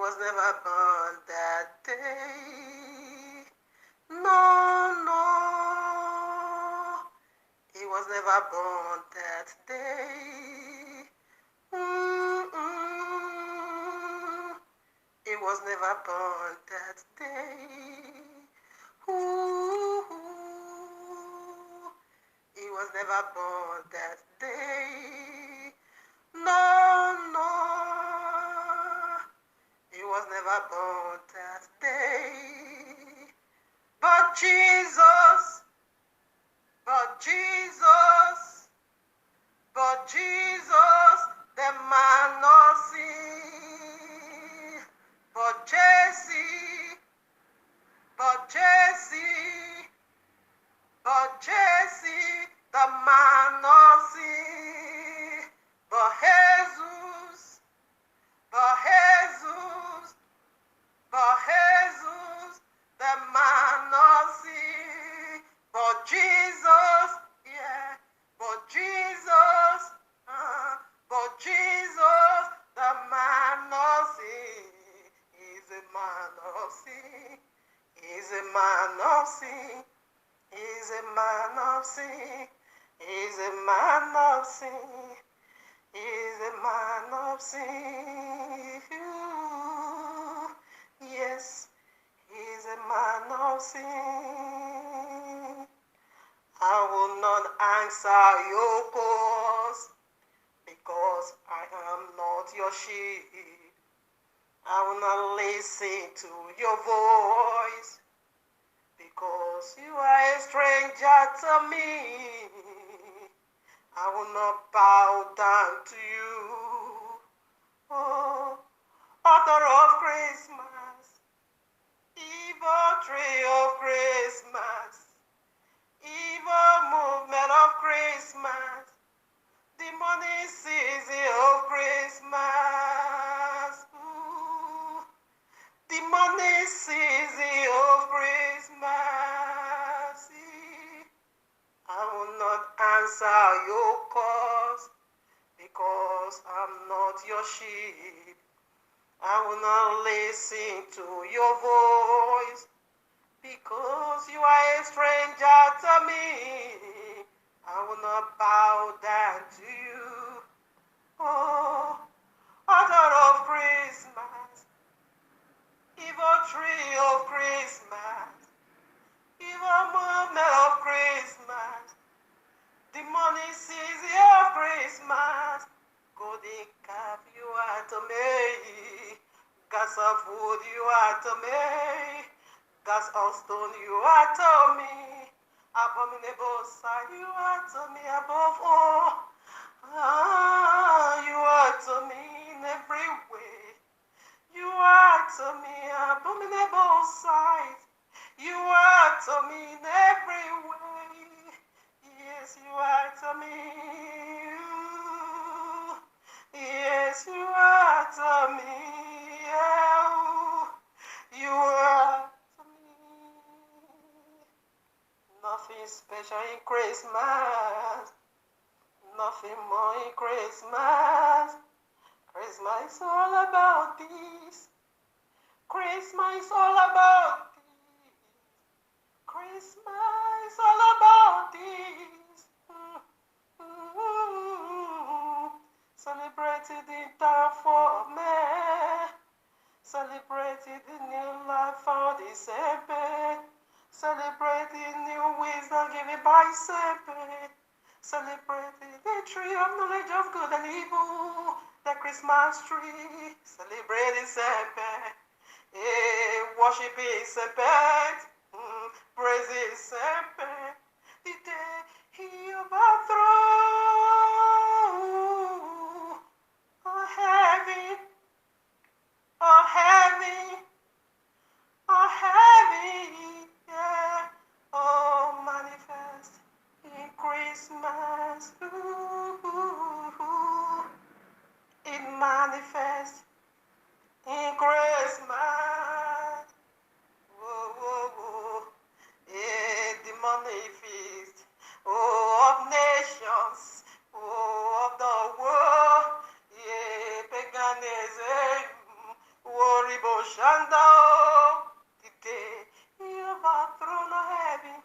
was never born that day. No, no, he was never born that day. He was never born that day. Ooh, he was never born that day. No, no, he was never born that day. But Jesus, but Jesus, but Jesus, the man of sin. But Jesse, but Jesse, but Jesse, the man of sin. But Jesus, but Jesus, but Jesus, the man of sin. But Jesus, yeah, but Jesus, but Jesus, the man of sin. He's a man of sin. He's a man of sin. He's a man of sin. He's a man of sin. He's a man of sin. Ooh, yes, he's a man of sin. I will not answer your calls because I am not your sheep. I will not listen to your voice because you are a stranger to me. I will not bow down to you. Oh, author of Christmas, evil tree of Christmas, evil movement of Christmas, demonic season of Christmas. Ooh, demonic season of Christmas. I will not answer your calls because I'm not your sheep. I will not listen to your voice because you are a stranger to me. I will not bow down to you. Oh, author of Christmas, evil tree of Christmas, evil movement of Christmas, demonic season of Christmas. Golden calf, you are to me. Gas of wood, you are to me. Gas of stone, you are to me. Abominable sign, you are to me above all. You are to me in every way. You are to me abominable sight. You are to me in every way. Yes, you are to me. Yes, you are to me. You are to me. Nothing special in Christmas. Nothing more in Christmas. Christmas is all about this. Christmas is all about this. Christmas is all about this. Celebrated the downfall of man. Celebrated the new life for the Serpent. Celebrated new wisdom given by Serpent. Celebrated the tree of knowledge of good and evil. The Christmas tree. Celebrating Serpent. Worshiping Serpent. Praising Serpent. The day he overthrew. Oh heaven, oh heaven, oh heaven, yeah. Oh manifest in Christmas. It manifests in Christmas. Whoa, whoa, whoa. Yeah, the money feast. Oh, of nations. Oh, of the world. Yeah, paganism. Worry Shanda, the day he overthrown a heaven,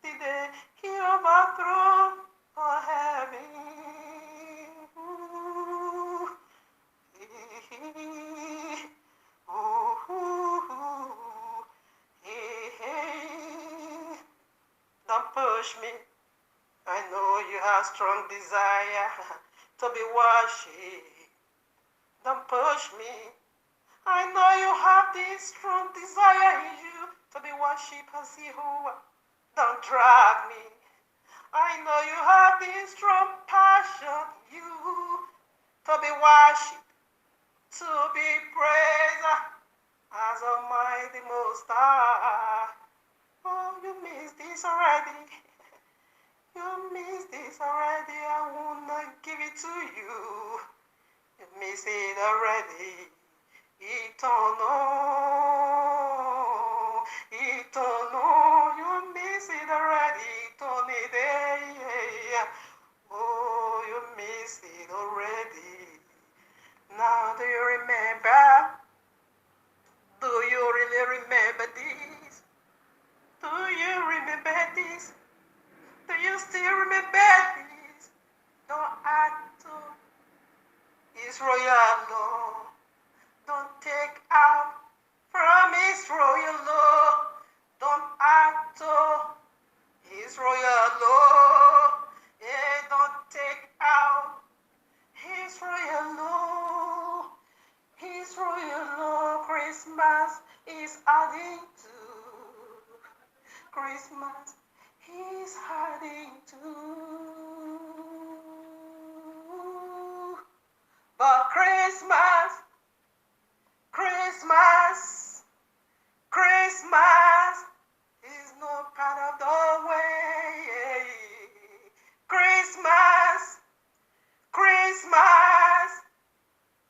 the day he overthrown a heaven. Don't push me. I know you have strong desire to be worshipped. Don't push me. I know you have this strong desire in you to be worshipped as Yahuwah. Don't drag me. I know you have this strong passion in you to be worshipped, to be praised as Almighty Most High. Oh, you missed this already. You missed this already. I wanna give it to you. You missed it already. Eternal, eternal. You missed it already. Eternity. Oh, you missed it already. Now do you remember? Do you really remember this? Do you remember this? Do you still remember this? Don't act to His royal law. Don't take out from His royal law. Don't act to His royal law. Yeah, don't take out His royal law. His royal law. Christmas is adding to. Christmas is adding to. But Christmas, Christmas, Christmas is no part of the way. Christmas, Christmas,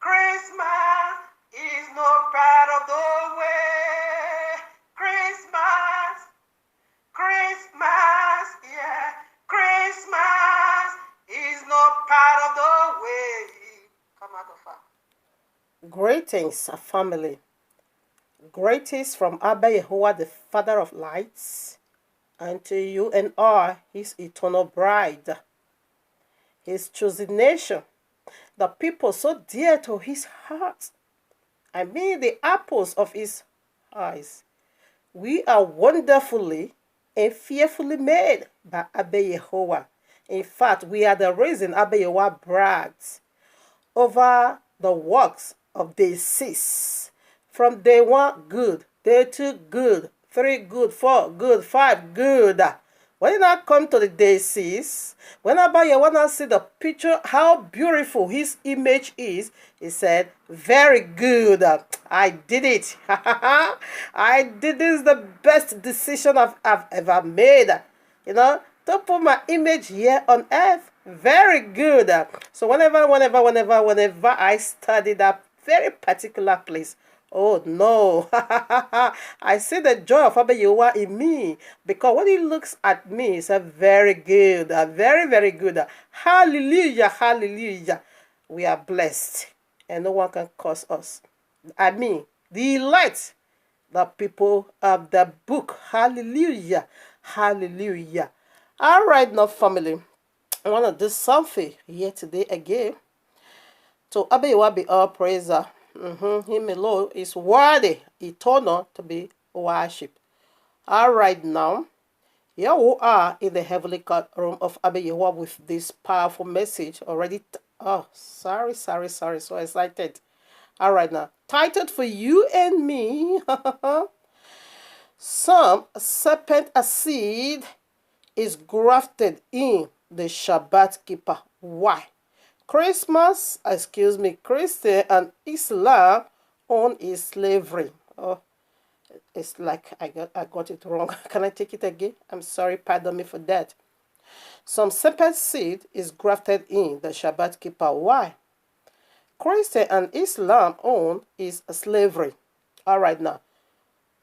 Christmas is no part of the way. Christmas, Christmas, yeah. Christmas is no part of the way. Come out of her. Greetings, family. Greetings from Abba Yahuwah, the Father of Lights, and to you and all, His eternal bride, His chosen nation, the people so dear to His heart. I mean, the apples of His eyes. We are wonderfully and fearfully made by Abba Yahuwah. In fact, we are the reason Abba Yahuwah brags over the works of day 6. From day 1, good. Day 2, good. 3, good. 4, good. 5, good. When you now come to the day 6, whenever you want to see the picture, how beautiful His image is, He said, very good. I did it. I did this. Is the best decision I've ever made. You know, to put my image here on earth. Very good. So whenever I study that very particular place, oh no, I see the joy of Abba Yahuwah in me, because when He looks at me, He said, very good, very, very good. Hallelujah, hallelujah. We are blessed, and no one can curse us. I mean, the elect, the people of the book. Hallelujah, hallelujah. All right, now, family. I want to do something here today again. To Abba Yahuwah be all praiser. Him alone is worthy, eternal, to be worshipped. All right, now, here we are in the heavenly court room of Abba Yahuwah with this powerful message already. Sorry, so excited. All right, now, titled for you and me. Some serpent seed is grafted in the Shabbat keeper. Why? Christian and Islam own is slavery. Oh, it's like I got it wrong. Can I take it again? I'm sorry, pardon me for that. Some serpent seed is grafted in the Shabbat keeper. Why? Christian and Islam own is slavery. All right, now,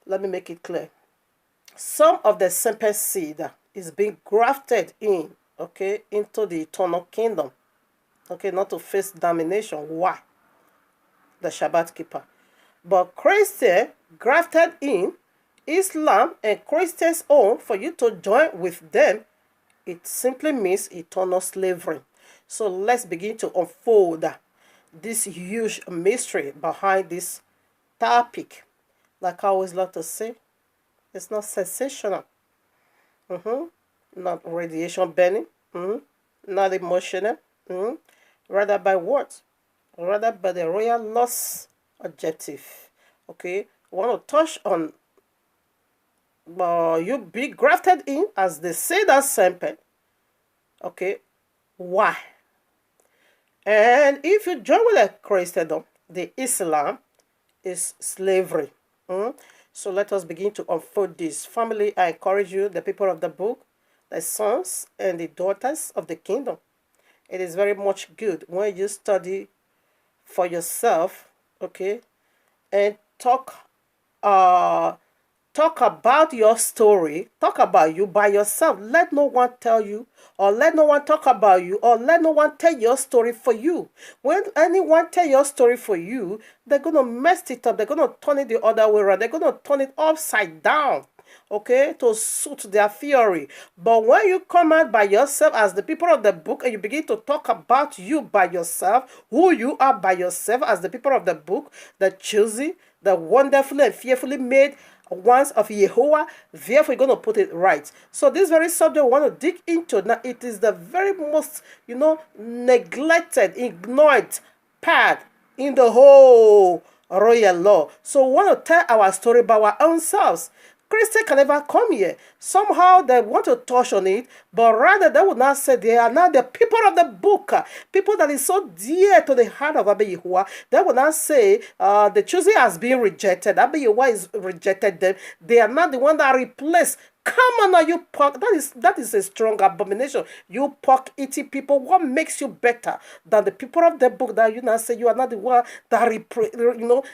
let me make it clear. Some of the serpent seed is being grafted in, okay, into the eternal kingdom, okay, not to face damnation. Why? The Shabbat keeper. But Christian grafted in, Islam and Christians own, for you to join with them, it simply means eternal slavery. So let's begin to unfold this huge mystery behind this topic. Like I always love to say, it's not sensational, not radiation burning, not emotional, rather by what? Rather by the royal loss objective. Okay, I want to touch on you be grafted in, as they say, that serpent. Okay, why? And if you join with a Christendom, the Islam is slavery. So let us begin to unfold this. Family, I encourage you, the people of the book, the sons and the daughters of the kingdom. It is very much good when you study for yourself, okay, and talk about your story, talk about you by yourself. Let no one tell you, or let no one talk about you, or let no one tell your story for you. When anyone tell your story for you, they're going to mess it up. They're going to turn it the other way around. They're going to turn it upside down, okay, to suit their theory. But when you come out by yourself as the people of the book, and you begin to talk about you by yourself, who you are by yourself as the people of the book, the choosy, the wonderfully and fearfully made ones of Yahuwah, therefore you're going to put it right. So this very subject we want to dig into now, it is the very most, neglected, ignored part in the whole royal law. So we want to tell our story by our own selves. Christians can never come here. Somehow they want to touch on it, but rather they would not say they are now the people of the book, people that is so dear to the heart of Abba Yahuwah. They would not say the choosing has been rejected. Abba Yahuwah is rejected them. They are not the one that replaced. Come on now, you pork. That is a strong abomination. You pork eating people. What makes you better than the people of the book that you now say you are not the one that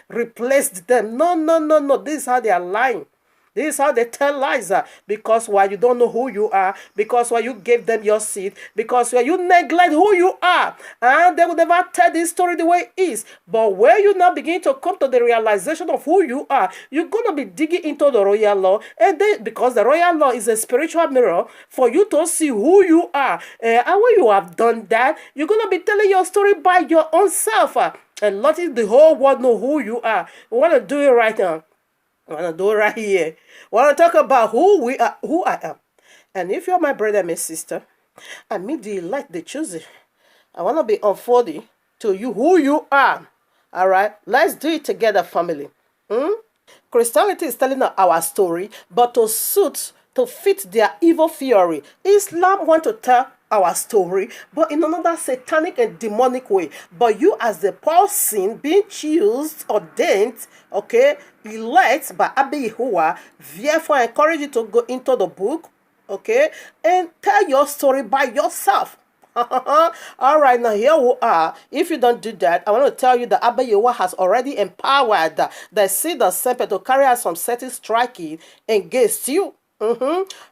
replaced them? No. This is how they are lying. This is how they tell lies, because why you don't know who you are, because why you gave them your seed, because why you neglect who you are, and they will never tell this story the way it is. But when you now begin to come to the realization of who you are, you're going to be digging into the royal law, and then, because the royal law is a spiritual mirror for you to see who you are, and when you have done that, you're going to be telling your story by your own self, and letting the whole world know who you are. We want to do it right now. I want to do it right here. I want to talk about who we are, who I am. And if you're my brother and my sister, I mean the elect, the choosing, I want to be unfolding to you who you are. All right? Let's do it together, family. Christianity is telling our story, but to fit their evil theory. Islam want to tell our story, but in another satanic and demonic way. But you as the person being chosen, ordained, okay, elect by Abba Yahuwah, therefore I encourage you to go into the book, okay, and tell your story by yourself. All right, now here we are. If you don't do that, I want to tell you that Abba Yahuwah has already empowered the seed of Serpent to carry out some certain striking against you.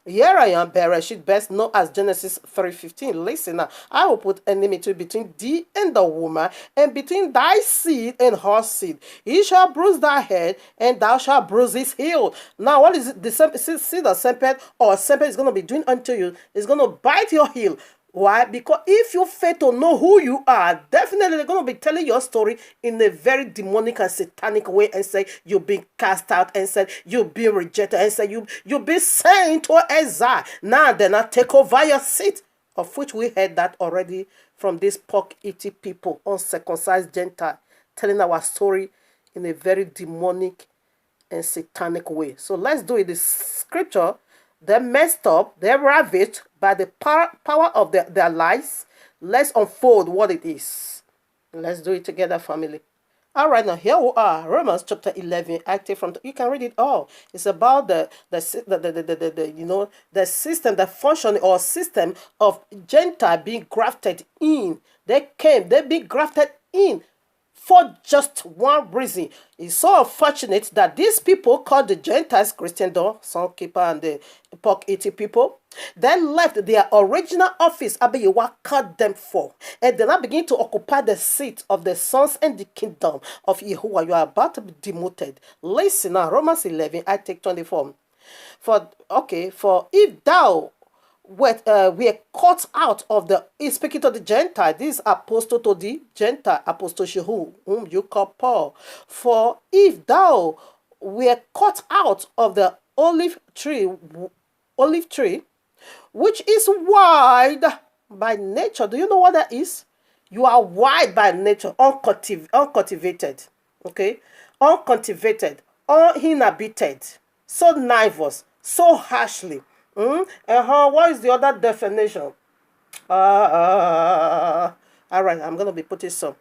Here I am, Bereshit, best known as Genesis 3:15. Listen, I will put enmity between thee and the woman, and between thy seed and her seed. He shall bruise thy head, and thou shalt bruise his heel. Now, what is it? The seed of serpent, or serpent, is going to be doing unto you? It's going to bite your heel. Why? Because if you fail to know who you are, definitely they're going to be telling your story in a very demonic and satanic way, and say you've been cast out, and said you've been rejected, and say you've been sent to exile. Now they're not take over your seat, of which we heard that already from these pork-eating people, uncircumcised Gentile, telling our story in a very demonic and satanic way. So let's do it. The scripture, they're messed up, they're ravaged by the power of their lies. Let's unfold what it is. Let's do it together, family. All right, now here we are, Romans chapter 11. Active from you can read it all. It's about the system, the function or system of Gentile being grafted in. They been grafted in for just one reason. It's so unfortunate that these people called the Gentiles, Christendom, Sunkeeper, and the pork eating people, then left their original office Abba Yahuwah called them for, and they now begin to occupy the seat of the sons and the kingdom of Yahuwah. You are about to be demoted. Listen now, Romans 11, I take 24. For if thou were cut out of the, he's speaking to the Gentile, this apostle to the Gentile, apostle Shehu, whom you call Paul. For if thou were cut out of the olive tree, which is wide by nature. Do you know what that is? You are wide by nature, uncultivated, okay? Uncultivated, uninhabited, so nervous, so harshly. What is the other definition? All right, I'm going to be putting some.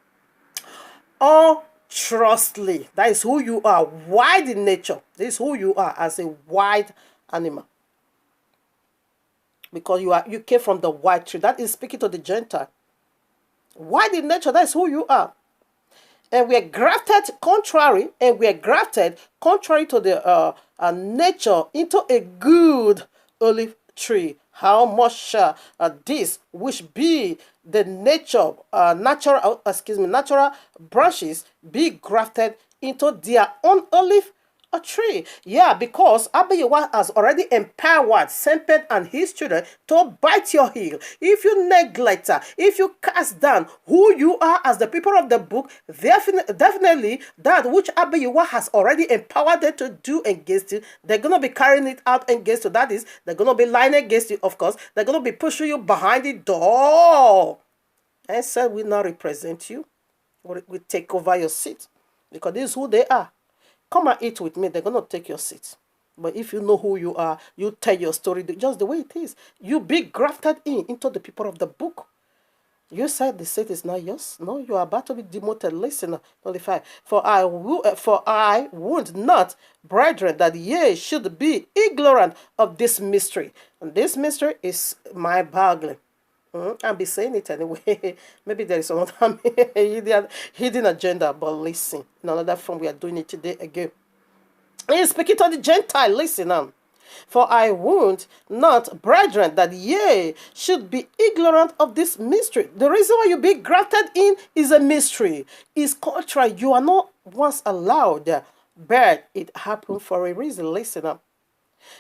Untrustly. That is who you are. Wide in nature. This is who you are as a wild animal. Because you came from the white tree. That is speaking to the Gentile. Wide in nature, that is who you are. And we are grafted contrary to the nature into a good olive tree. How much shall this, which be the natural branches, be grafted into their own olive tree? Yeah, because Abba Yahuwah has already empowered Serpent and his children to bite your heel. If you neglect, if you cast down who you are as the people of the book, definitely that which Abba Yahuwah has already empowered them to do against you, they're going to be carrying it out against you. That is, they're going to be lying against you, of course. They're going to be pushing you behind the door. And said, we not represent you. We take over your seat. Because this is who they are. Come and eat with me. They're going to take your seat. But if you know who you are, you tell your story just the way it is. You be grafted into the people of the book. You said the seat is not yours. No, you are about to be demoted. Listen, 25. For I would not, brethren, that ye should be ignorant of this mystery. And this mystery is my bargain. I'll be saying it anyway. Maybe there is another hidden agenda, but listen. In another form, we are doing it today again. He's speaking to the Gentile. Listen, for I would not, brethren, that ye should be ignorant of this mystery. The reason why you be grafted in is a mystery. It's cultural. You are not once allowed, but it happened for a reason. Listen.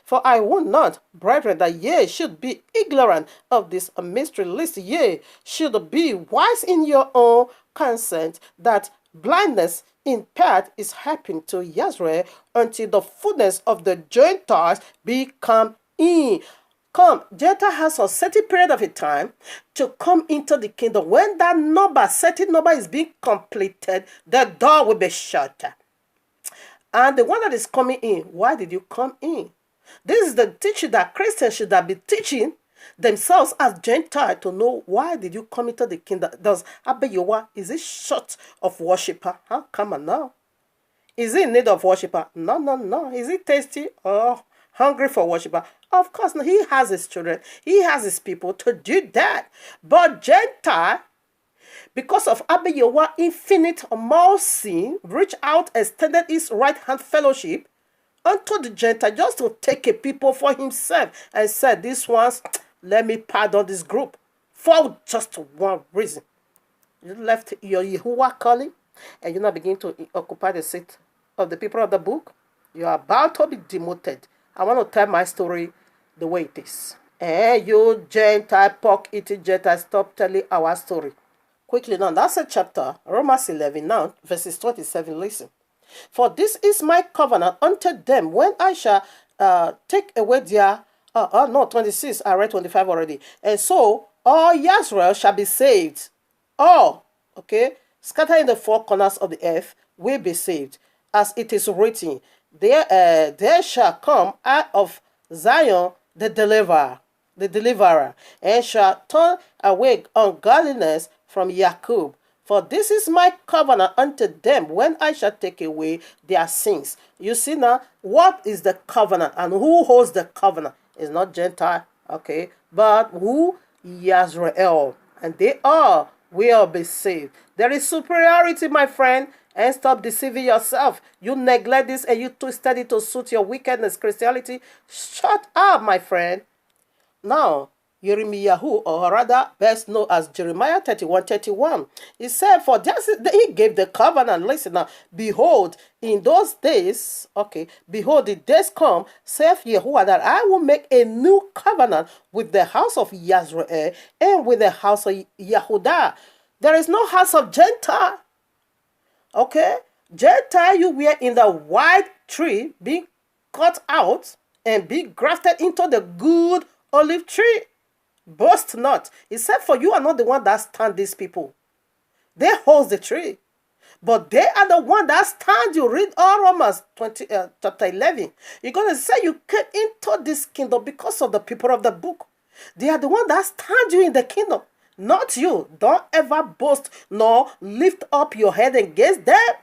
For I would not, brethren, that ye should be ignorant of this mystery, lest ye should be wise in your own consent, that blindness in part is happening to Israel until the fullness of the Gentiles be come in. Gentile has a certain period of a time to come into the kingdom. When that certain number is being completed, the door will be shut. And the one that is coming in, why did you come in? This is the teaching that Christians should have been teaching themselves as Gentiles to know why did you come into the kingdom. Does Abba Yahuwah, is it short of worshiper? Come on now. Is he in need of worshiper? No. Is he thirsty or hungry for worshiper? Of course not. He has his children. He has his people to do that. But Gentile, because of Abba Yahuwah infinite mercy, reached out, extended his right hand fellowship unto the Gentile, just to take a people for himself, and said, this ones, let me pardon this group for just one reason. You left your Yahuwah calling, and you now begin to occupy the seat of the people of the book. You are about to be demoted. I want to tell my story the way it is. And you Gentile, pork-eating Gentile, stop telling our story. Quickly now, that's a chapter, Romans 11 now, verses 27, listen. For this is my covenant unto them when I shall take away their... 26, I read 25 already. And so, all Israel shall be saved. All, scattered in the four corners of the earth will be saved. As it is written, there shall come out of Zion the deliverer, and shall turn away ungodliness from Jacob. For this is my covenant unto them when I shall take away their sins. You see now, what is the covenant and who holds the covenant? It's not Gentile, but who? Israel. And they are will be saved. There is superiority, my friend, and stop deceiving yourself. You neglect this and you twisted it to suit your wickedness, Christianity. Shut up, my friend. Now, Yirmiyahu, or rather best known as Jeremiah 31:31, he said, for this he gave the covenant. Listen now, behold, in those days, okay, behold, the days come, saith Yahuwah, that I will make a new covenant with the house of Yisrael and with the house of Yehudah. There is no house of Gentile. Okay? Gentile you were in the white tree being cut out and be grafted into the good olive tree. Boast not. He said, for you are not the one that stand these people. They hold the tree. But they are the one that stand. You read all Romans chapter 11. You're going to say you came into this kingdom because of the people of the book. They are the one that stand you in the kingdom. Not you. Don't ever boast nor lift up your head against them.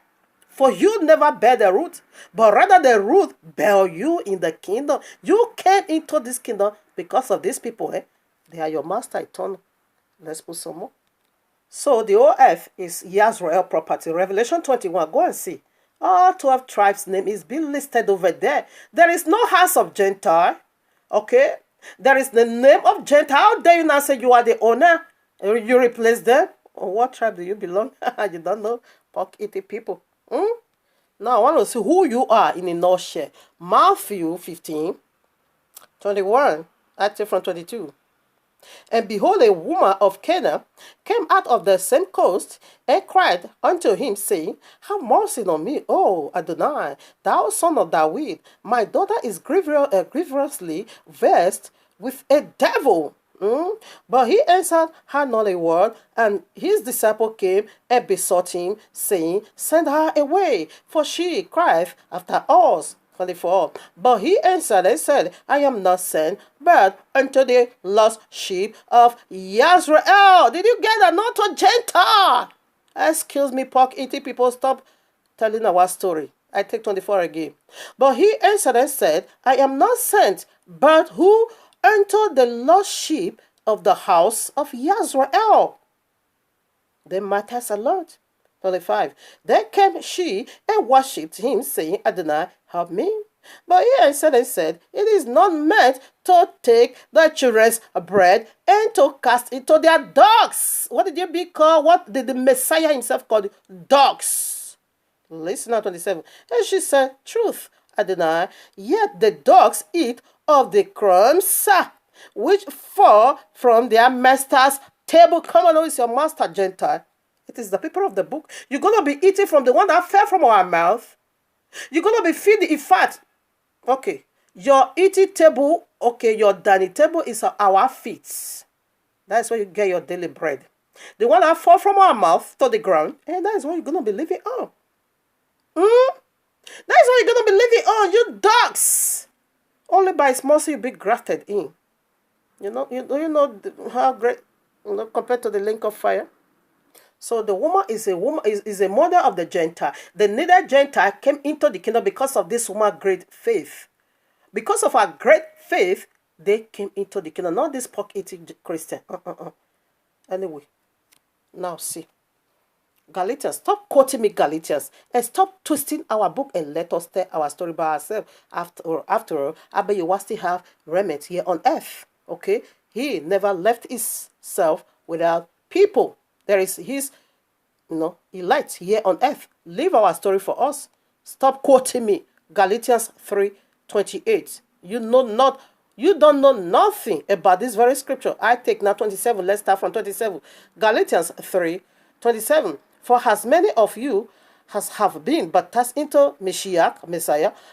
For you never bear the root, but rather the root bear you in the kingdom. You came into this kingdom because of these people. They are your master eternal. Let's put some more. So the whole earth is Yisrael property. Revelation 21. Go and see. All 12 tribes' name is being listed over there. There is no house of Gentile. Okay? There is the name of Gentile. How dare you now say you are the owner? You replace them? Or what tribe do you belong? You don't know. Pork eating people. Now I want to see who you are in a nutshell. Matthew 15:21, actually from 22. And behold, a woman of Canaan came out of the same coast and cried unto him, saying, have mercy on me, O Adonai, thou son of David. My daughter is grievously vexed with a devil. But he answered her not a word, and his disciple came and besought him, saying, send her away, for she crieth after us. 24. But he answered and said, I am not sent, but unto the lost sheep of Yisrael. Did you get that? Not a Gentile. Excuse me, pork eating people, stop telling our story. I take 24 again. But he answered and said, I am not sent, but who? Unto the lost sheep of the house of Yisrael. Then matters a lot. 25. Then came she and worshipped him, saying, Adonai, help me. But he answered and said, it is not meant to take the children's bread and to cast it to their dogs. What did you be called? What did the Messiah himself call it? Dogs. Listen now, 27. And she said, truth, Adonai, yet the dogs eat of the crumbs which fall from their master's table. Come on, who is your master, Gentile? It is the people of the book. You're going to be eating from the one that fell from our mouth. You're going to be feeding in fat. Okay. Your eating table, okay, your dining table is our feet. That's where you get your daily bread. The one that fall from our mouth to the ground, and that is what you're going to be living on. That is what you're going to be living on, you dogs. Only by its mercy you be grafted in. You know how great, compared to the lake of fire. So the woman is a mother of the Gentile. The neither Gentile came into the kingdom because of this woman's great faith. Because of her great faith, they came into the kingdom. Not this pork-eating Christian. Anyway, now see. Galatians, stop quoting me Galatians and stop twisting our book and let us tell our story by ourselves. After all, Abba Yahuwah still have remnant here on earth. Okay? He never left himself without people. There is his, elect here on earth. Leave our story for us. Stop quoting me. Galatians 3:28. You don't know nothing about this very scripture. I take now 27. Let's start from 27. Galatians 3:27. For as many of you as have been baptized into Messiah,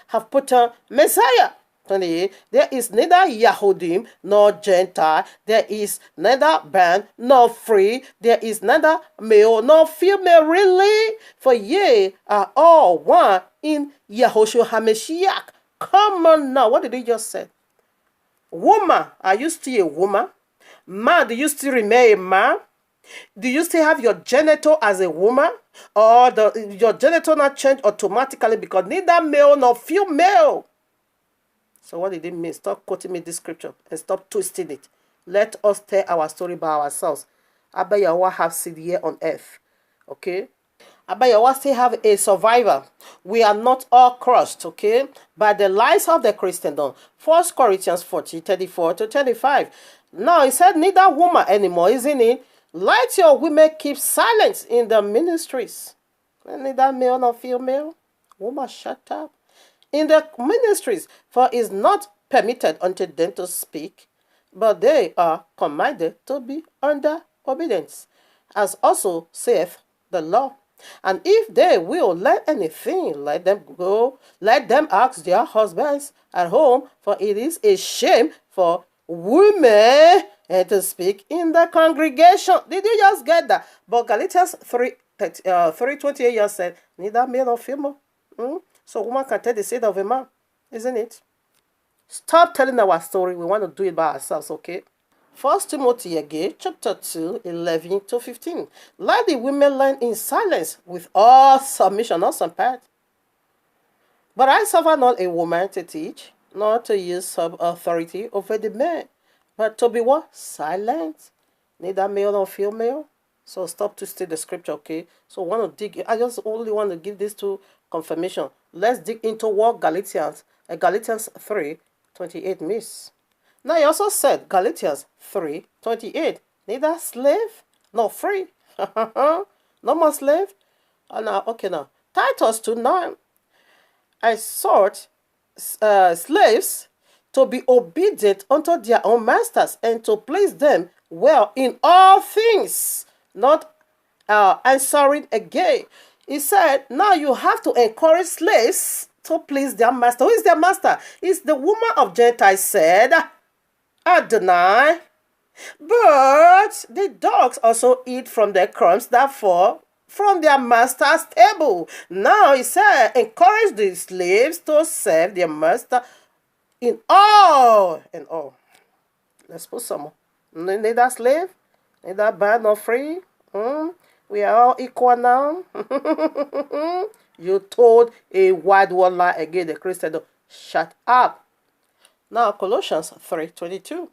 have put on Messiah. 28. There is neither Yahudim nor Gentile. There is neither bond nor free. There is neither male nor female, really. For ye are all one in Yahushua HaMashiach. Come on now. What did he just say? Woman, are you still a woman? Man, do you still remain a man? Do you still have your genital as a woman? Or your genital not change automatically because neither male nor female? So what did it mean? Stop quoting me this scripture and stop twisting it. Let us tell our story by ourselves. Abba Yahuwah have seed here on earth. Okay? Abba Yahuwah still have a survivor. We are not all crushed, okay? By the lies of the Christendom. 1 Corinthians 40:34-35. Now, he said, neither woman anymore, isn't it? Let your women keep silence in the ministries. Neither male nor female. Woman, shut up. In the ministries, for it is not permitted unto them to speak, but they are commanded to be under obedience, as also saith the law. And if they will learn anything, let them go, let them ask their husbands at home, for it is a shame for women to speak in the congregation. Did you just get that? But Galatians 3:28 just said, neither male nor female. So woman can tell the seed of a man, isn't it? Stop telling our story. We want to do it by ourselves, okay? 1 Timothy again, chapter 2, 11-15. Let the women learn in silence with all submission, not some part. But I suffer not a woman to teach, nor to use sub-authority over the man, but to be what? Silent. Neither male nor female. So stop twisting the scripture, okay? So I want to dig. I just only want to give this to confirmation. Let's dig into what Galatians 3:28 means. Now he also said, Galatians 3:28, neither slave nor free. No more slave. Now, okay, now. Titus 2:9. I sought slaves to be obedient unto their own masters and to please them well in all things, not answering again. He said, now you have to encourage slaves to please their master. Who is their master? It's the woman of Gentiles said, Adonai. But the dogs also eat from the crumbs that fall from their master's table. Now he said, encourage the slaves to serve their master in all. In all. Let's put some more. Neither slave, neither bond nor free. We are all equal now. You told a wide world lie again, the Christian. Shut up. Now Colossians 3:22.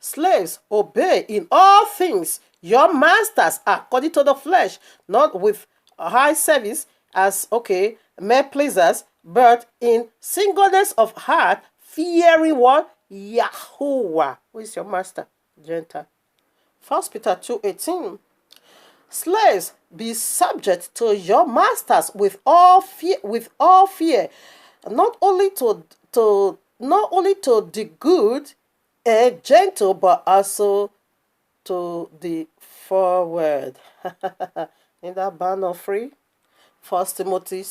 Slaves, obey in all things your masters according to the flesh, not with high service as, mere pleasers, but in singleness of heart, fearing what? Yahuwah. Who is your master? Gentile. 1 Peter 2:18. Slaves, be subject to your masters with all fear, not only to the good and gentle, but also to the forward. In that band of free. 1 Timothy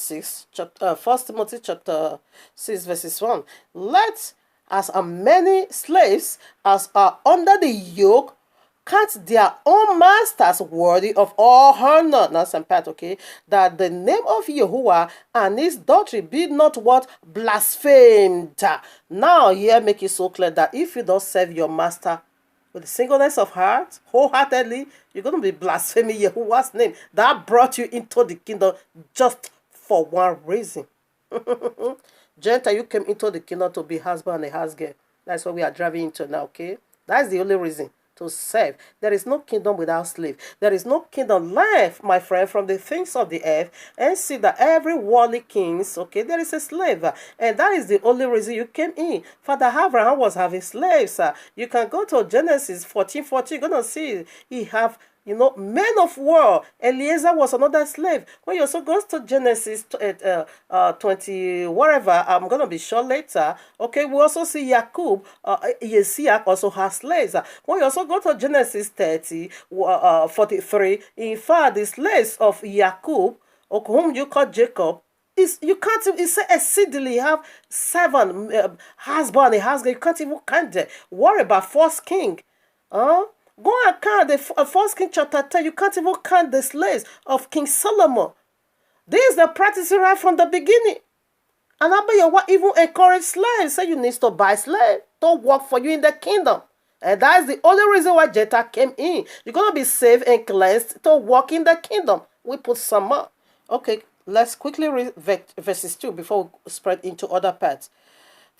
chapter 6 verses 1. Let as many slaves as are under the yoke count their own masters worthy of all honor. Now some part, that the name of Yahuwah and his doctrine be not what? Blasphemed. Now here make it so clear that if you don't serve your master with singleness of heart, wholeheartedly, you're going to be blaspheming Yahuwah's name. That brought you into the kingdom just for one reason. Gentile, you came into the kingdom to be husband and a house girl. That's what we are driving into now, That's the only reason. To serve. There is no kingdom without slave. There is no kingdom left, my friend, from the things of the earth. And see that every worldly kings, there is a slave. And that is the only reason you came in. Father Abraham was having slaves. You can go to Genesis 14:14. You're going to see he have men of war. Eliezer was another slave. When you also go to Genesis 20, whatever, I'm going to be sure later. We also see Jacob, Yesiak also has slaves. When you also go to Genesis 30, 43, in fact, the slaves of Jacob, whom you call Jacob, you can't even say exceedingly have 7 husband and husband. You can't even count it. Worry about first king. Go and count the 1 King chapter 10. You can't even count the slaves of King Solomon. This is the practice right from the beginning. And Abba Yahuwah even encourage slaves. Say you need to buy slaves to work for you in the kingdom. And that is the only reason why Jetta came in. You're going to be saved and cleansed to walk in the kingdom. We put some more. Let's quickly read verses 2 before we spread into other parts.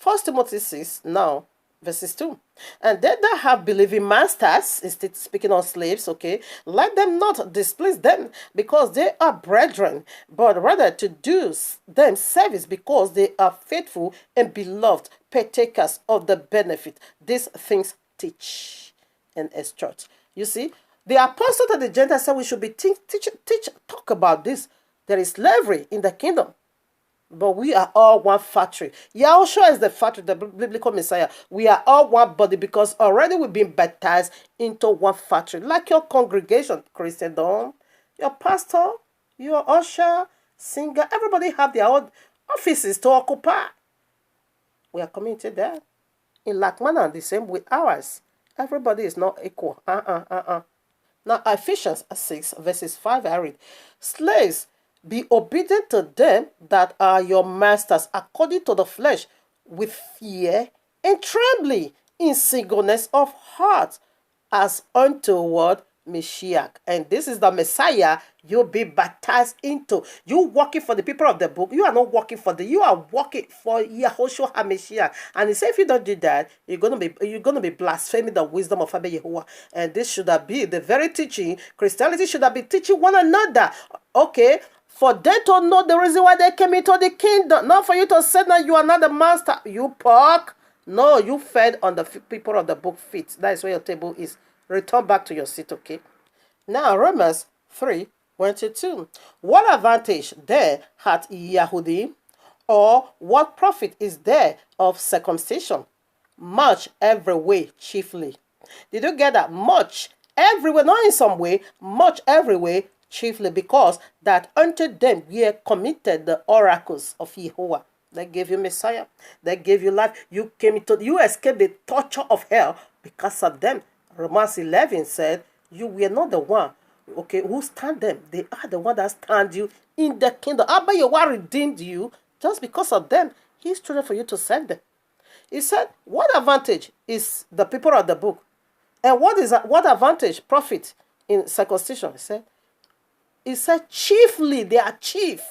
1 Timothy 6, now, verses 2. And they that have believing masters, instead speaking of slaves, okay, let them not displease them because they are brethren, but rather to do them service because they are faithful and beloved partakers of the benefit these things teach and exhort. You see, the apostle to the Gentiles said we should be talk about this. There is slavery in the kingdom. But we are all one factory. Yahushua is the factory, the biblical Messiah. We are all one body because already we've been baptized into one factory. Like your congregation, Christendom, your pastor, your usher, singer, everybody have their own offices to occupy. We are committed there. In like manner, the same with ours. Everybody is not equal. Now, Ephesians 6, verses 5, I read, slaves, be obedient to them that are your masters according to the flesh, with fear and trembling, in singleness of heart, as unto what? Mashiach. And this is the Messiah you'll be baptized into. You working for the people of the book. You are not working for you are working for Yahushua HaMashiach. And he said if you don't do that, you're gonna be blaspheming the wisdom of Abba Yahuwah. And this should have been the very teaching. Christianity should have been teaching one another. Okay. For them to know the reason why they came into the kingdom. Not for you to say that you are not the master. You pork. No, you fed on the people of the book feet. That is where your table is. Return back to your seat, okay? Now, Romans 3:22. What advantage there hath Yahudi? Or what profit is there of circumcision? Much every way, chiefly. Did you get that? Much everywhere, not in some way, much every way, chiefly, because that unto them we committed the oracles of Yahuwah. They gave you Messiah. They gave you life. You escaped the torture of hell because of them. Romans 11 said, you were not the one, okay, who stand them. They are the one that stand you in the kingdom. Abba Yahuwah redeemed you just because of them. He's chosen for you to send them. He said, what advantage is the people of the book? And what advantage, profit in circumcision? He said, chiefly, they are chief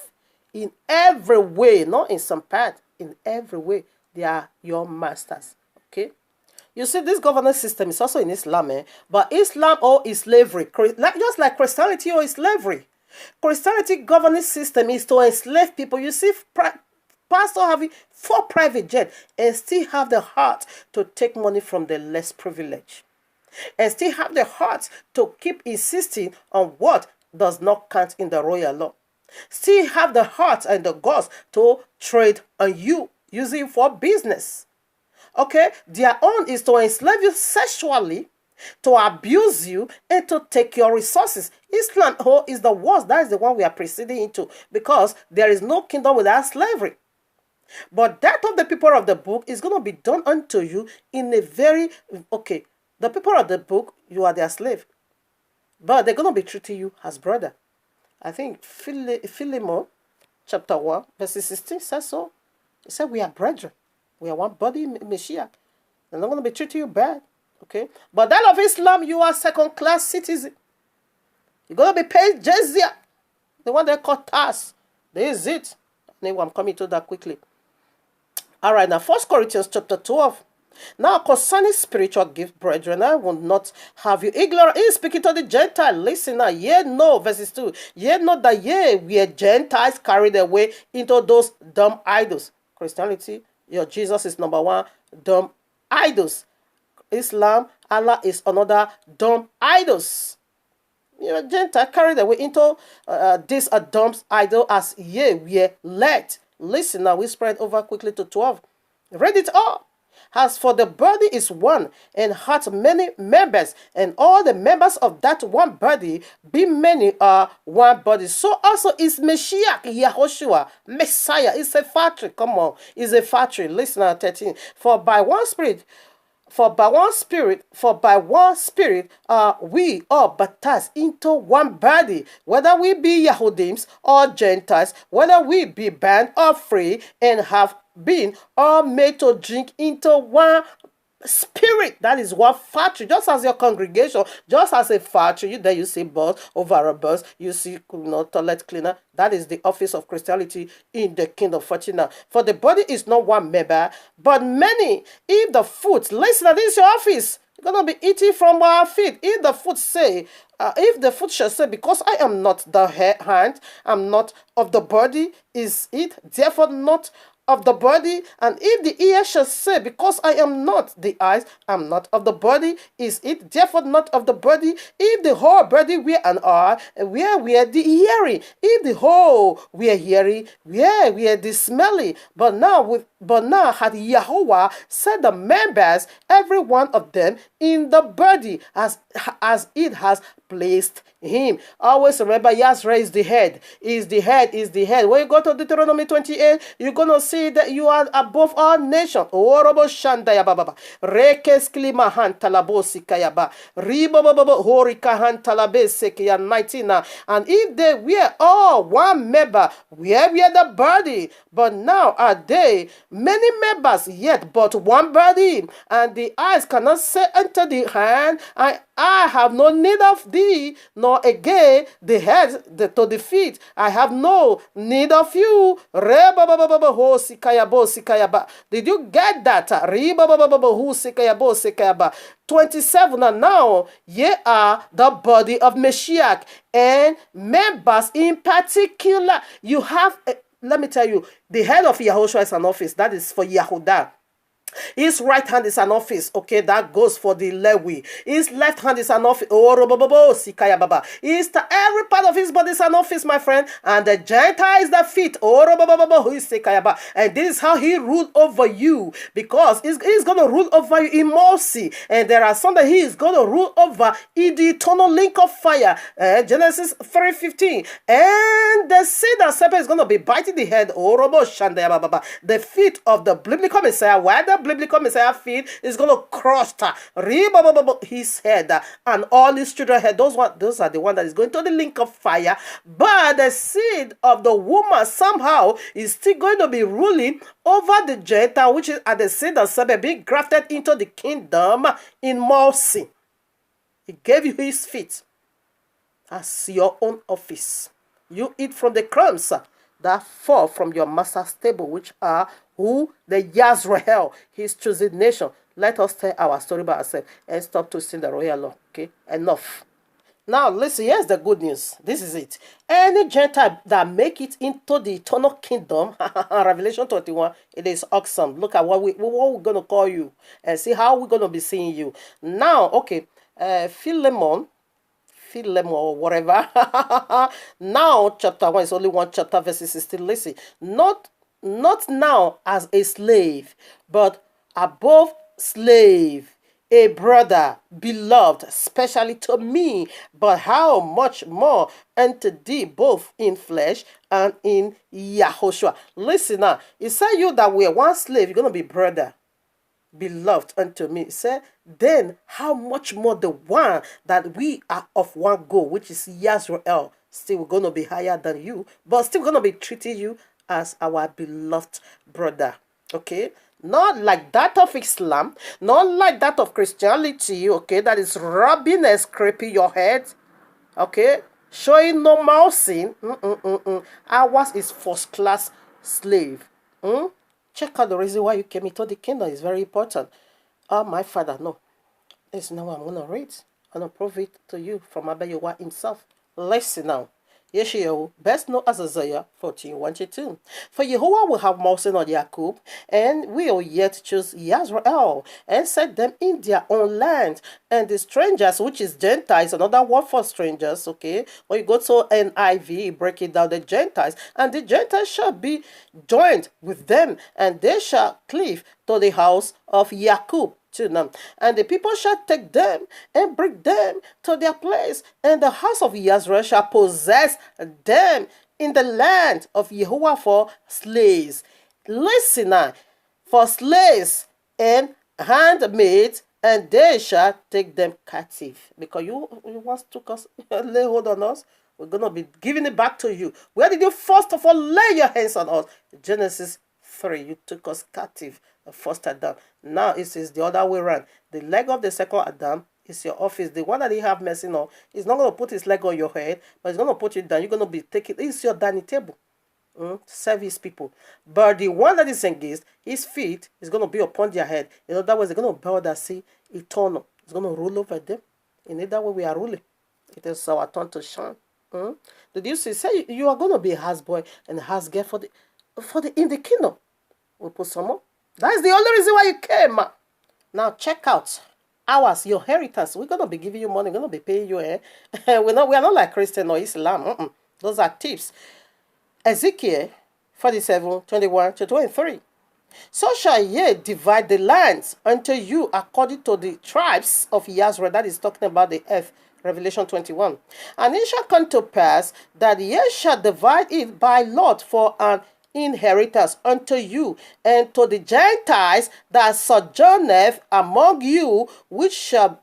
in every way, not in some part, in every way. They are your masters, okay? You see, this governance system is also in Islam, but Islam is slavery. Just like Christianity is slavery. Christianity governance system is to enslave people. You see, pastor having 4 private jets and still have the heart to take money from the less privileged. And still have the heart to keep insisting on what does not count in the royal law. Still have the heart and the guts to trade on you, using for business. Okay, their own is to enslave you sexually, to abuse you, and to take your resources. Islam is the worst. That is the one we are proceeding into, because there is no kingdom without slavery. But that of the people of the book is going to be done unto you in a very, okay, the people of the book, you are their slave. But they're going to be treating you as brother. I think Philemon chapter 1, verse 16 says so. It said we are brethren. We are one body, Mashiach. They're not going to be treating you bad. Okay? But that of Islam, you are second-class citizen. You're going to be paid jizya. The one they call tax. There is it. Anyway, I'm coming to that quickly. All right, now 1 Corinthians chapter 12. Now, concerning spiritual gift, brethren, I will not have you ignorant. He is speaking to the Gentile. Listen now, ye know, verses 2. Ye know that ye were Gentiles carried away into those dumb idols. Christianity, your Jesus is number one, dumb idols. Islam, Allah is another dumb idols. You're a Gentile carried away into this dumb idol as ye were led. Listen now, we spread over quickly to 12. Read it all. As for the body is one, and hath many members, and all the members of that one body, be many are one body. So also is Mashiach, Yahushua, Messiah. It's a factory. Come on, it's a factory. Listen at 13. For by one spirit we all baptized into one body, whether we be Yahudims or Gentiles, whether we be bond or free, and have been all made to drink into one spirit. That is one factory. Just as your congregation, just as a factory, there you see bus, over a bus, you see toilet cleaner. That is the office of Christianity in the kingdom of Fortuna. For the body is not one member, but many. If the foot, listen, this is your office. You're gonna be eating from our feet. If the foot say, if the foot shall say, because I am not the hand, I'm not of the body, is it therefore not of the body? And if the ear shall say, because I am not the eyes, I'm not of the body, is it therefore not of the body? If the whole body were an eye, where were the hearing? If the whole were hearing, where were the smelling? But now had Yahuwah set the members, every one of them, in the body as it has placed him. Always remember, Yahweh is the head. Is the head. When you go to Deuteronomy 28, you're gonna see that you are above all nations. Orobo shandaya baba. Rekes klimahan talabosi kayaba. Ribo baba horikahan talabese kaya 19. And if they were all one member, where were the body? But now are they many members, yet but one body? And the eyes cannot say unto the hand, I have no need of thee, nor again the head to the feet. I have no need of you. Did you get that? 27. And now ye are the body of Mashiach, and members in particular. You have, let me tell you, the head of Yahushua is an office. That is for Yahudah. His right hand is an office, okay, that goes for the Lewi. His left hand is an office. Every part of his body is an office, my friend. And the Gentile is the feet. And this is how he ruled over you, because he's going to rule over you in mercy. And there are some that he is going to rule over in the eternal link of fire. Genesis 3:15. And the seed of serpent is going to be biting the head. The feet of the biblical Messiah. Why the biblical Messiah feet is going to crush his head and all his children's head. Those are the ones that is going to the link of fire. But the seed of the woman somehow is still going to be ruling over the Gentile, which is at the seed of serpent, being grafted into the kingdom in mercy. He gave you his feet as your own office. You eat from the crumbs that fall from your master's table, which are who? The Yisrael, his chosen nation. Let us tell our story by ourselves and stop twisting the royal law. Okay, enough. Now listen, here's the good news. This is it. Any Gentile that make it into the eternal kingdom, Revelation 21, it is awesome. Look at what we're going to call you and see how we're going to be seeing you. Now, okay, Philemon or whatever. Now, chapter 1 is only one chapter, verses 16. Listen, not now as a slave, but above slave, a brother, beloved, especially to me, but how much more unto thee, both in flesh and in Yahushua. Listen now, it said you that were one slave, you're going to be brother, beloved unto me. It said, then how much more the one that we are of one goal, which is Yisrael, still going to be higher than you, but still going to be treating you as our beloved brother. Okay, not like that of Islam, not like that of Christianity. Okay, that is rubbing and scraping your head. Okay, showing no mercy. Ours is first class slave. Check out the reason why you came into the kingdom. Is very important. Oh, my father, no. It's now I'm gonna read. I'm gonna prove it to you from Abba Yahuwah himself. Listen now. Yeshayahu, best known as Isaiah 14:1-2. For Yahuwah will have mercy on Jacob, and will yet choose Yisrael, and set them in their own land. And the strangers, which is Gentiles, another word for strangers, okay? When you go to NIV, break it down, the Gentiles, and the Gentiles shall be joined with them, and they shall cleave to the house of Jacob. And the people shall take them and bring them to their place, and the house of Israel shall possess them in the land of Yahuwah for slaves. Listen now, for slaves and handmaids, and they shall take them captive. Because you once took us, lay hold on us, we're going to be giving it back to you. Where did you first of all lay your hands on us? Genesis 3. You took us captive, the first Adam. Now it is the other way around. The leg of the second Adam is your office. The one that you have messing on, he's not going to put his leg on your head, but he's going to put you down. You're going to be taking, it's your dining table. Service people. But the one that is engaged, his feet is going to be upon their head. In other words, they're going to bow that sea eternal. It's going to rule over them. In either way, we are ruling. It is our turn to shine. Did you see? Say you are going to be a house boy and a house girl for the in the kingdom. We put some more. That is the only reason why you came. Now check out ours, your inheritance. We're going to be giving you money. We're going to be paying you. We are not like Christian or Islam. Those are tips. Ezekiel 47, 21 to 23. So shall ye divide the lands unto you according to the tribes of Yahweh. That is talking about the earth. Revelation 21. And it shall come to pass that ye shall divide it by lot for an inheritance unto you, and to the Gentiles that sojourneth among you, which shall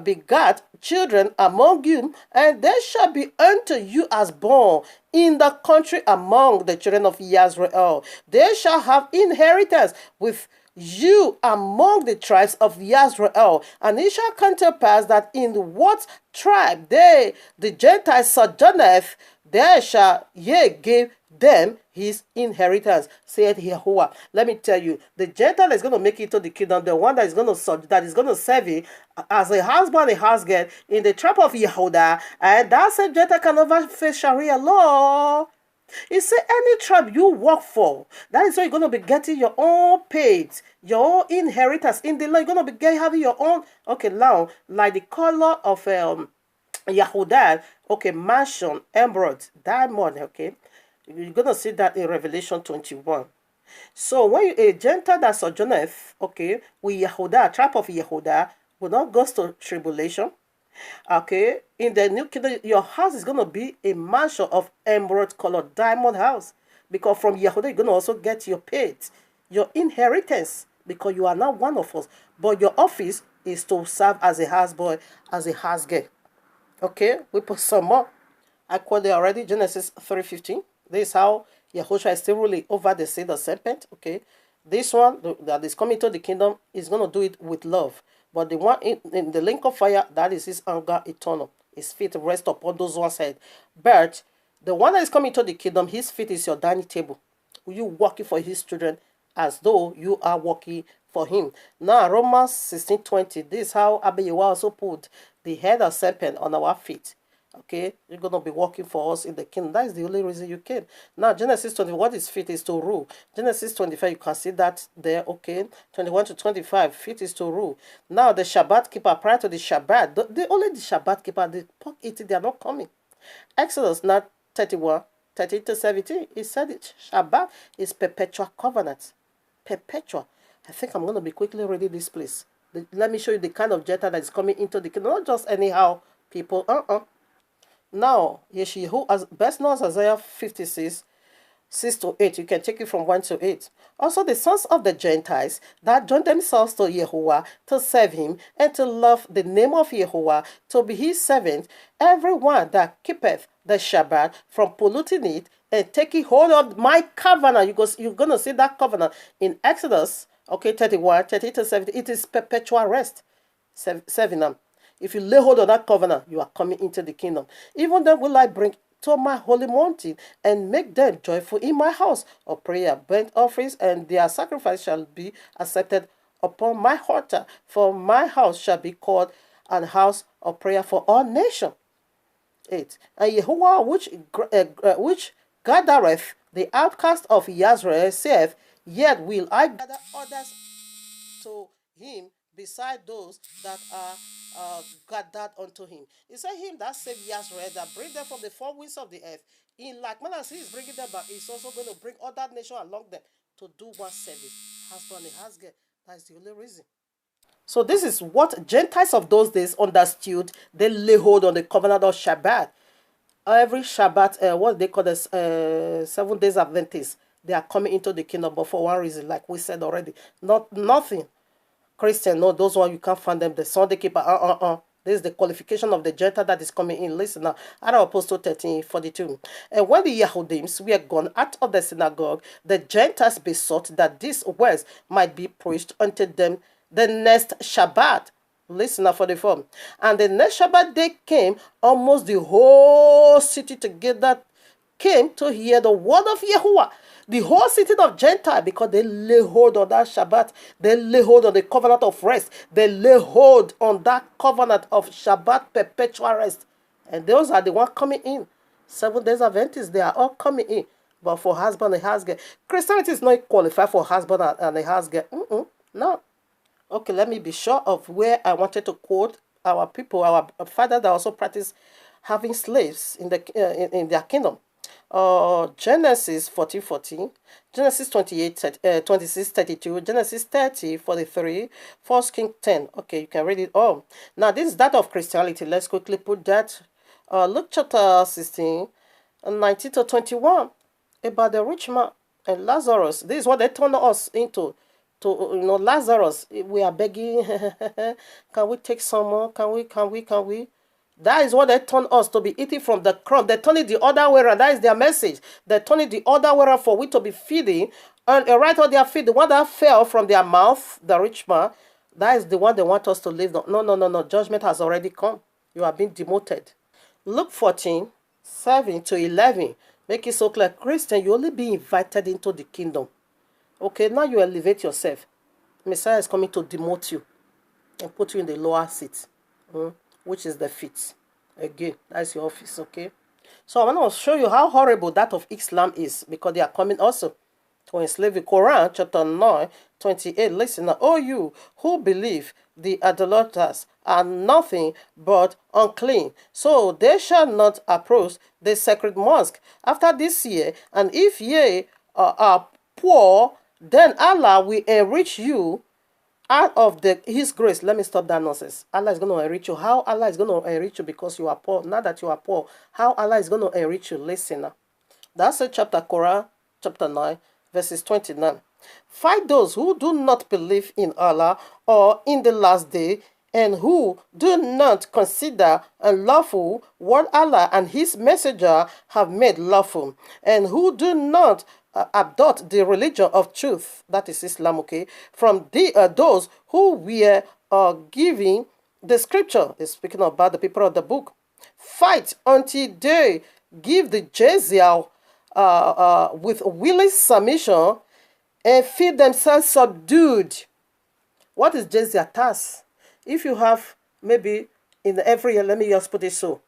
begat children among you, and they shall be unto you as born in the country among the children of Israel. They shall have inheritance with you among the tribes of Israel. And it shall come to pass that in what tribe the Gentiles sojourneth, there shall ye give them his inheritance, saith Yahuwah. Let me tell you, the Gentile is going to make it to the kingdom, the one that is going to serve you as a husband, a house girl in the tribe of Yehudah, and that same Gentile can never face Sharia law. He said, any tribe you work for, that is where you're going to be getting your own paid, your own inheritance. In the law, you're going to be having your own, okay, now, like the color of Yahudah, okay, mansion, emerald, diamond, okay. You're going to see that in Revelation 21. So when a Gentile that sojourneth, okay, with Yehudah, tribe of Yehudah, will not go to tribulation. Okay, in the new kingdom, your house is going to be a mansion of emerald colored diamond house. Because from Yehudah, you're going to also get your paid, your inheritance, because you are not one of us. But your office is to serve as a houseboy, as a house girl. Okay, we put some more. I quoted already Genesis 3:15. This is how Yahushua is still ruling over the seed of serpent. Okay, this one that is coming to the kingdom is going to do it with love. But the one in the link of fire, that is his anger eternal. His feet rest upon those one's head. But the one that is coming to the kingdom, his feet is your dining table. You working for his children as though you are working for him. Now, Romans 16:20, this is how YAHUAH also put the head of serpent on our feet. Okay, you're going to be working for us in the kingdom. That is the only reason you came. Now, Genesis 20, what is feet is to rule. Genesis 25, you can see that there, okay. 21 to 25, feet is to rule. Now, the Shabbat keeper, prior to the Shabbat, only the Shabbat keeper, the pork eating, they are not coming. Exodus, now 31, 13 to 17, he said it. Shabbat is perpetual covenant. Perpetual. I think I'm going to be quickly reading this place. Let me show you the kind of Gentile that is coming into the kingdom. Not just anyhow people. Now, Yeshihu, as best known as Isaiah 56, 6 to 8. You can take it from 1 to 8. Also, the sons of the Gentiles that join themselves to Yahuwah to serve him and to love the name of Yahuwah, to be his servant, everyone that keepeth the Shabbat from polluting it and taking hold of my covenant. You're going to see that covenant in Exodus, okay, 31, 30 to 70. It is perpetual rest, serving them. If you lay hold of that covenant, you are coming into the kingdom. Even then will I bring to my holy mountain and make them joyful in my house of prayer, burnt offerings, and their sacrifice shall be accepted upon my altar. For my house shall be called an house of prayer for all nations. 8. And Yahuwah which gathereth the outcast of Israel saith, yet will I gather others to him beside those that are gathered unto him. He said, him that saved Israel, that bring them from the four winds of the earth, in like manner as he is bringing them back, he's also going to bring other nations along them to do one service. Husband and husband. That is the only reason. So this is what Gentiles of those days understood. They lay hold on the covenant of Shabbat. Every Shabbat, what they call the 7 days Adventists, they are coming into the kingdom, but for one reason, like we said already, nothing. Christian, no, those ones you can't find them. The Sunday keeper, This is the qualification of the Gentile that is coming in. Listen now, Acts of Apostles 13:42. And when the Yahudims were gone out of the synagogue, the Gentiles besought that these words might be preached unto them the next Shabbat. Listen now for the form. And the next Shabbat day came, almost the whole city together came to hear the word of Yahuwah. The whole city of Gentile, because they lay hold on that Shabbat, they lay hold on the covenant of rest, they lay hold on that covenant of Shabbat perpetual rest. And those are the ones coming in. 7 days Adventists, they are all coming in. But for husband and husband, Christianity is not qualified for husband and a husband. No. Okay, let me be sure of where I wanted to quote our people, our fathers that also practice having slaves in their kingdom. Genesis 14:14, Genesis 26:32, Genesis 30:43, 1 Kings 10. Okay, you can read it all. Now, this is that of Christianity. Let's quickly put that. Luke chapter 16, 19 to 21, about the rich man and Lazarus. This is what they turned us into. Lazarus, we are begging, can we take some more? Can we? That is what they turn us to be eating from the crumb. They turn it the other way around. That is their message. They turn it the other way around for we to be feeding. And right on their feet, the one that fell from their mouth, the rich man, that is the one they want us to live. No. Judgment has already come. You are being demoted. Luke 14:7 to 11. Make it so clear. Christian, you only be invited into the kingdom. Okay, now you elevate yourself. Messiah is coming to demote you and put you in the lower seat. Which is the feet. Again, that's your office, okay? So I'm going to show you how horrible that of Islam is, because they are coming also to enslave you. Quran chapter 9:28. Listen now, oh you who believe, the idolaters are nothing but unclean, so they shall not approach the sacred mosque after this year. And if ye are poor, then Allah will enrich you out of His grace. Let me stop that nonsense. Allah is going to enrich you. How Allah is going to enrich you? Because you are poor. Not that you are poor. How Allah is going to enrich you? Listen now. That's a chapter, Quran, chapter 9, verses 29. Fight those who do not believe in Allah or in the last day, and who do not consider unlawful what Allah and His messenger have made lawful, and who do not adopt the religion of truth, that is Islam, okay, from those who were giving the scripture. Is speaking about the people of the book. Fight until they give the jizya with willing submission and feel themselves subdued. What is jizya tax? If you have, maybe in every year, let me just put it so,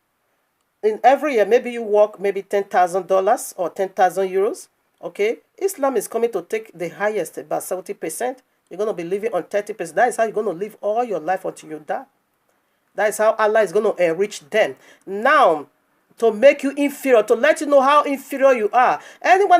in every year, maybe you work maybe $10,000 or 10,000 euros. Okay, Islam is coming to take the highest, about 70%. You're going to be living on 30%. That is how you're going to live all your life until you die. That is how Allah is going to enrich them. Now, to make you inferior, to let you know how inferior you are. Anyone